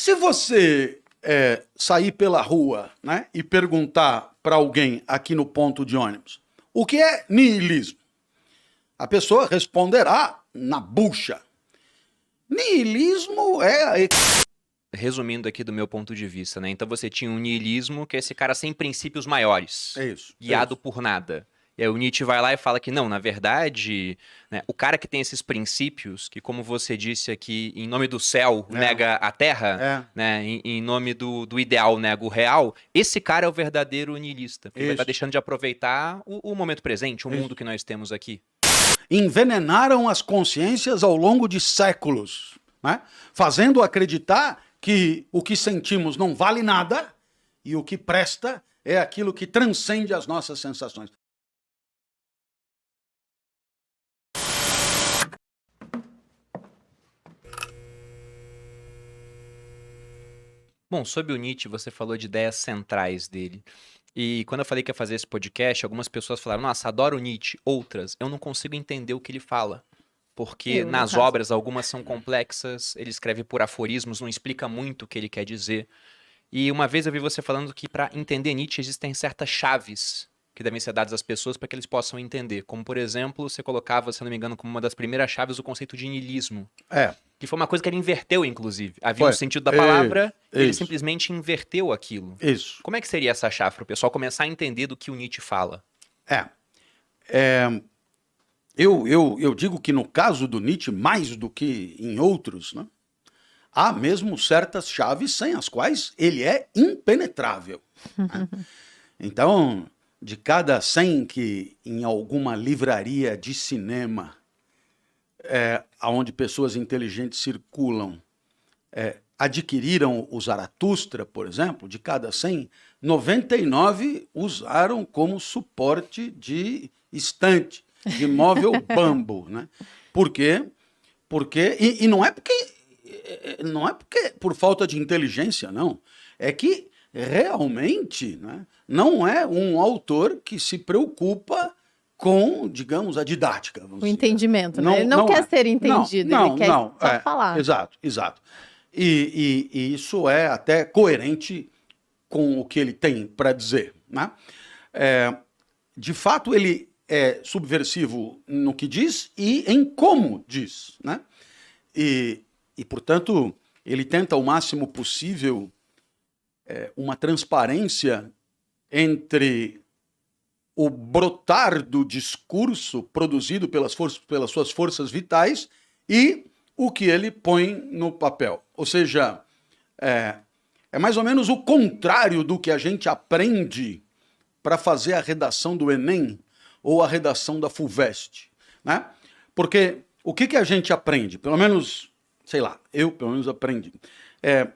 Se você sair pela rua, né, e perguntar para alguém aqui no ponto de ônibus o que é niilismo, a pessoa responderá na bucha. Niilismo é... Resumindo aqui do meu ponto de vista, né? Então você tinha um niilismo, que é esse cara sem princípios maiores, guiado por nada. E aí o Nietzsche vai lá e fala que não, na verdade, né, o cara que tem esses princípios, que como você disse aqui, em nome do céu nega a terra, né, em nome do ideal nega o real, esse cara é o verdadeiro niilista, porque ele vai estar deixando de aproveitar o momento presente, o mundo que nós temos aqui. Envenenaram as consciências ao longo de séculos, né, fazendo acreditar que o que sentimos não vale nada e o que presta é aquilo que transcende as nossas sensações. Bom, sobre o Nietzsche, você falou de ideias centrais dele. E quando eu falei que ia fazer esse podcast, algumas pessoas falaram, nossa, adoro o Nietzsche. Outras, eu não consigo entender o que ele fala. Porque nas obras, algumas são complexas, ele escreve por aforismos, não explica muito o que ele quer dizer. E uma vez eu vi você falando que para entender Nietzsche existem certas chaves que devem ser dadas às pessoas para que eles possam entender. Como, por exemplo, você colocava, se não me engano, como uma das primeiras chaves o conceito de niilismo. Que foi uma coisa que ele inverteu, inclusive. Havia um sentido da palavra, ele simplesmente inverteu aquilo. Como é que seria essa chave para o pessoal começar a entender do que o Nietzsche fala? Eu digo que no caso do Nietzsche, mais do que em outros, né, há mesmo certas chaves sem as quais ele é impenetrável. Né? Então, de cada 100 que em alguma livraria de cinema, onde pessoas inteligentes circulam, adquiriram o Zaratustra, por exemplo, de cada 100, 99 usaram como suporte de estante, de móvel bambo. Né? Por quê? E não é porque por falta de inteligência, não. É que realmente, né, não é um autor que se preocupa com, digamos, a didática. O entendimento, né? Ele não quer ser entendido, ele quer só falar. Exato. E isso é até coerente com o que ele tem para dizer. Né? De fato, ele é subversivo no que diz e em como diz. Né? E, portanto, ele tenta o máximo possível uma transparência entre o brotar do discurso produzido pelas suas forças vitais e o que ele põe no papel. Ou seja, é mais ou menos o contrário do que a gente aprende para fazer a redação do Enem ou a redação da FUVEST. Né? Porque o que a gente aprende? Pelo menos, sei lá, eu pelo menos aprendi.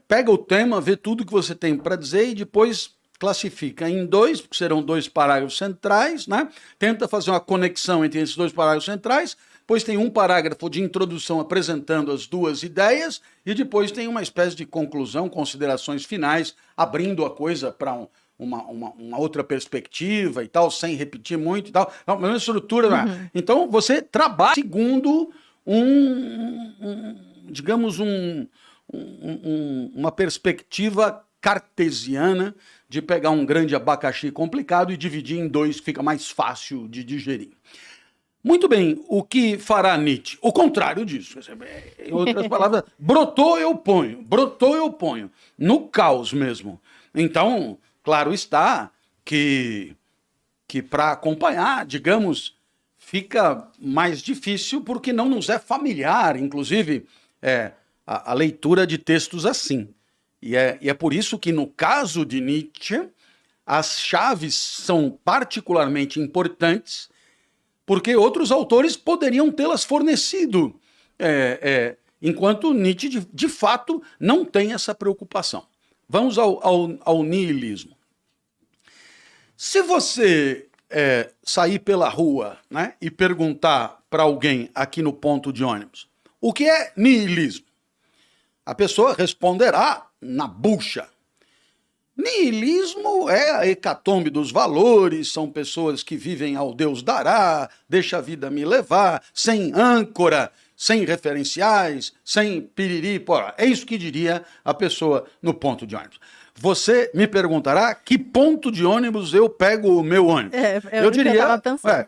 Pega o tema, vê tudo que você tem para dizer e depois classifica em 2, porque serão 2 parágrafos centrais, né? Tenta fazer uma conexão entre esses 2 parágrafos centrais, depois tem um parágrafo de introdução apresentando as 2 ideias e depois tem uma espécie de conclusão, considerações finais, abrindo a coisa para uma outra perspectiva e tal, sem repetir muito e tal. É uma estrutura. Né? Então você trabalha segundo digamos, uma perspectiva cartesiana de pegar um grande abacaxi complicado e dividir em 2, que fica mais fácil de digerir. Muito bem, o que fará Nietzsche? O contrário disso. Em outras palavras, brotou eu ponho. No caos mesmo. Então, claro está que para acompanhar, digamos, fica mais difícil porque não nos é familiar, inclusive, a leitura de textos assim. E é por isso que, no caso de Nietzsche, as chaves são particularmente importantes, porque outros autores poderiam tê-las fornecido, enquanto Nietzsche, de fato, não tem essa preocupação. Vamos ao niilismo. Se você sair pela rua, né, e perguntar para alguém aqui no ponto de ônibus o que é niilismo, a pessoa responderá na bucha. Niilismo é a hecatombe dos valores, são pessoas que vivem ao Deus dará, deixa a vida me levar, sem âncora, sem referenciais, sem piriri, porra. É isso que diria a pessoa no ponto de ônibus. Você me perguntará que ponto de ônibus eu pego o meu ônibus. Eu diria,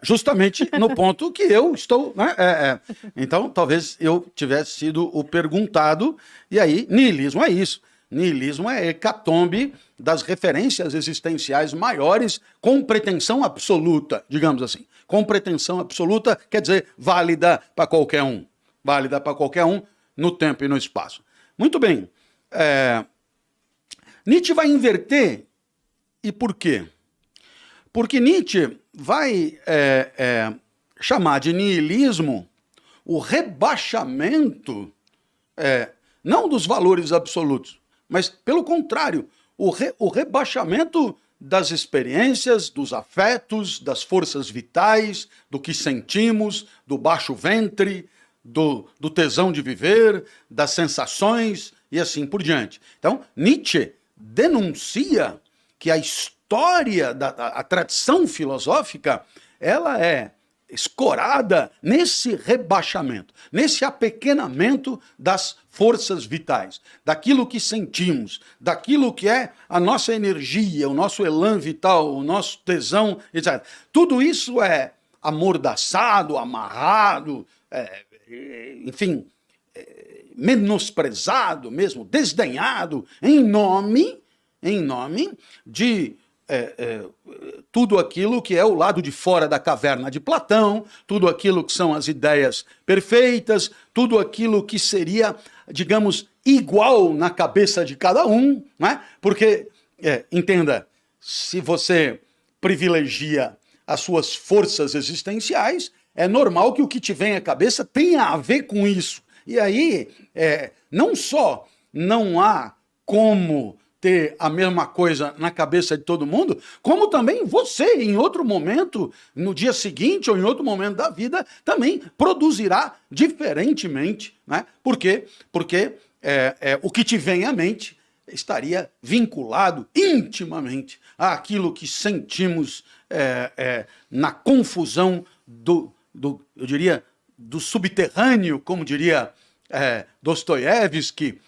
justamente no ponto que eu estou, né? Então, talvez eu tivesse sido o perguntado, e aí, niilismo é isso. Niilismo é hecatombe das referências existenciais maiores com pretensão absoluta, digamos assim. Com pretensão absoluta quer dizer válida para qualquer um. Válida para qualquer um no tempo e no espaço. Muito bem. Nietzsche vai inverter. E por quê? Porque Nietzsche vai chamar de niilismo o rebaixamento, não dos valores absolutos, mas, pelo contrário, o rebaixamento das experiências, dos afetos, das forças vitais, do que sentimos, do baixo ventre, do tesão de viver, das sensações e assim por diante. Então, Nietzsche denuncia que a história, a tradição filosófica, ela é escorada nesse rebaixamento, nesse apequenamento das forças vitais, daquilo que sentimos, daquilo que é a nossa energia, o nosso elan vital, o nosso tesão, etc. Tudo isso é amordaçado, amarrado, enfim, menosprezado mesmo, desdenhado, em nome de tudo aquilo que é o lado de fora da caverna de Platão, tudo aquilo que são as ideias perfeitas, tudo aquilo que seria, digamos, igual na cabeça de cada um, né? Porque, entenda, se você privilegia as suas forças existenciais, é normal que o que te vem à cabeça tenha a ver com isso. E aí, não só não há como ter a mesma coisa na cabeça de todo mundo, como também você, em outro momento, no dia seguinte ou em outro momento da vida, também produzirá diferentemente, né? Por quê? Porque o que te vem à mente estaria vinculado intimamente àquilo que sentimos na confusão eu diria, do subterrâneo, como diria Dostoiévski,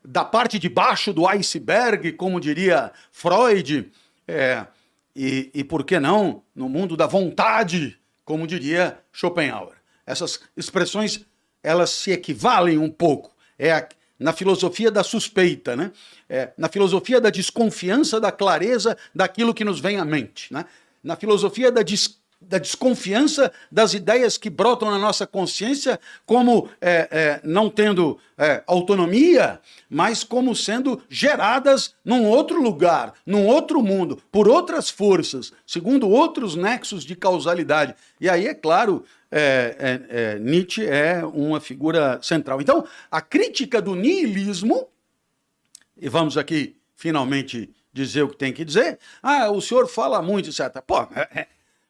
da parte de baixo do iceberg, como diria Freud, e por que não, no mundo da vontade, como diria Schopenhauer. Essas expressões, elas se equivalem um pouco. Na filosofia da suspeita, né? Na filosofia da desconfiança, da clareza daquilo que nos vem à mente, né? Na filosofia da desconfiança das ideias que brotam na nossa consciência como não tendo autonomia, mas como sendo geradas num outro lugar, num outro mundo, por outras forças, segundo outros nexos de causalidade. E aí, é claro, Nietzsche é uma figura central. Então, a crítica do niilismo, e vamos aqui finalmente dizer o que tem que dizer, o senhor fala muito, etc. Pô,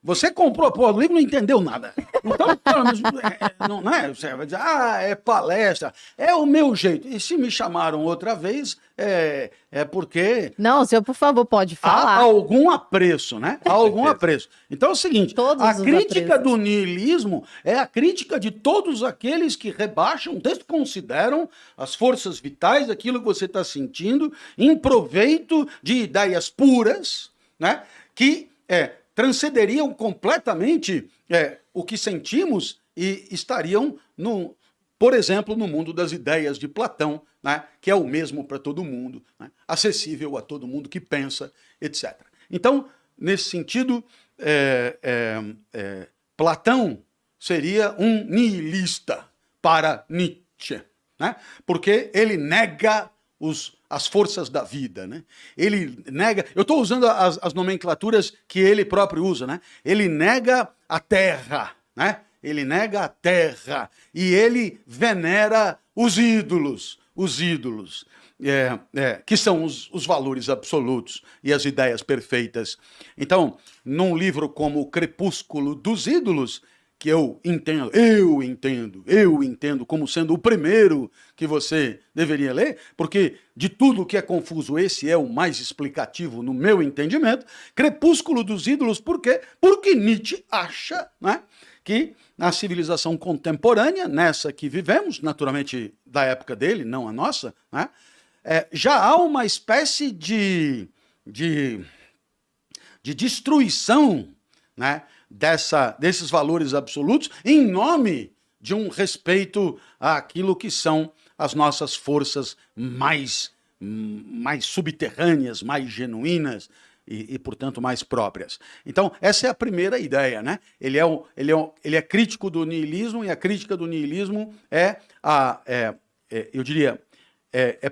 você comprou a porra do livro e não entendeu nada. Então, não é? Você vai dizer, é palestra, é o meu jeito. E se me chamaram outra vez, é porque... Não, o senhor, por favor, pode falar. Há algum apreço, né? Há algum apreço. Então é o seguinte, a crítica do niilismo é a crítica de todos aqueles que rebaixam, desconsideram as forças vitais, aquilo que você está sentindo, em proveito de ideias puras, né? Que transcenderiam completamente o que sentimos e estariam, por exemplo, no mundo das ideias de Platão, né, que é o mesmo para todo mundo, né, acessível a todo mundo que pensa, etc. Então, nesse sentido, Platão seria um nihilista para Nietzsche, né, porque ele nega as forças da vida, né? Ele nega... Eu estou usando as nomenclaturas que ele próprio usa, né? Ele nega a terra, né? Ele nega a terra e ele venera os ídolos, que são os valores absolutos e as ideias perfeitas. Então, num livro como O Crepúsculo dos Ídolos, que eu entendo como sendo o primeiro que você deveria ler, porque de tudo que é confuso, esse é o mais explicativo no meu entendimento. Crepúsculo dos Ídolos, por quê? Porque Nietzsche acha, né, que na civilização contemporânea, nessa que vivemos, naturalmente da época dele, não a nossa, né, já há uma espécie de destruição, né, desses valores absolutos em nome de um respeito àquilo que são as nossas forças mais subterrâneas, mais genuínas e, portanto, mais próprias. Então, essa é a primeira ideia, né? Ele é crítico do niilismo, e a crítica do niilismo eu diria,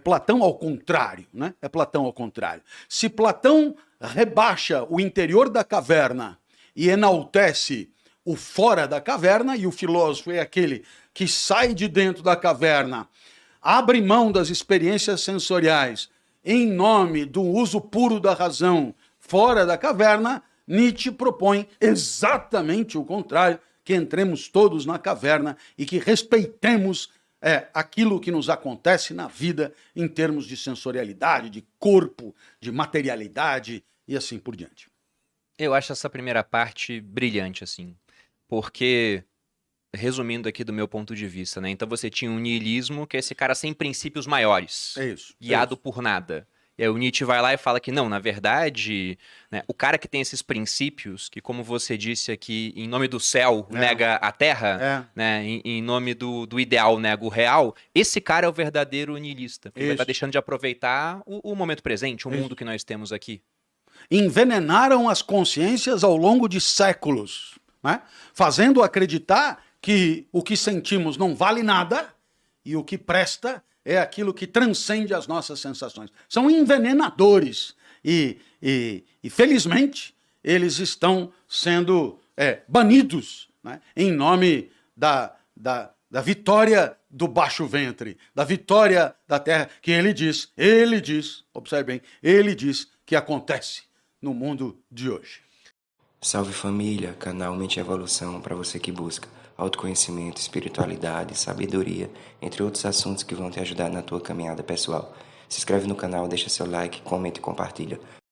Platão ao contrário, né? É Platão ao contrário. Se Platão rebaixa o interior da caverna e enaltece o fora da caverna, e o filósofo é aquele que sai de dentro da caverna, abre mão das experiências sensoriais em nome do uso puro da razão fora da caverna, Nietzsche propõe exatamente o contrário, que entremos todos na caverna e que respeitemos aquilo que nos acontece na vida em termos de sensorialidade, de corpo, de materialidade e assim por diante. Eu acho essa primeira parte brilhante, assim, porque, resumindo aqui do meu ponto de vista, né? Então você tinha um niilismo, que é esse cara sem princípios maiores, guiado por nada. E aí o Nietzsche vai lá e fala que não, na verdade, né, o cara que tem esses princípios, que como você disse aqui, em nome do céu nega a terra, né, em nome do ideal nega o real, esse cara é o verdadeiro niilista. Ele vai estar deixando de aproveitar o momento presente, o mundo que nós temos aqui. Envenenaram as consciências ao longo de séculos, né? Fazendo acreditar que o que sentimos não vale nada e o que presta é aquilo que transcende as nossas sensações. São envenenadores e felizmente, eles estão sendo banidos, né? Em nome da vitória do baixo ventre, da vitória da terra, que ele diz, observe bem, ele diz que acontece no mundo de hoje. Salve família, canal Mente e Evolução para você que busca autoconhecimento, espiritualidade, sabedoria, entre outros assuntos que vão te ajudar na tua caminhada pessoal. Se inscreve no canal, deixa seu like, comenta e compartilha.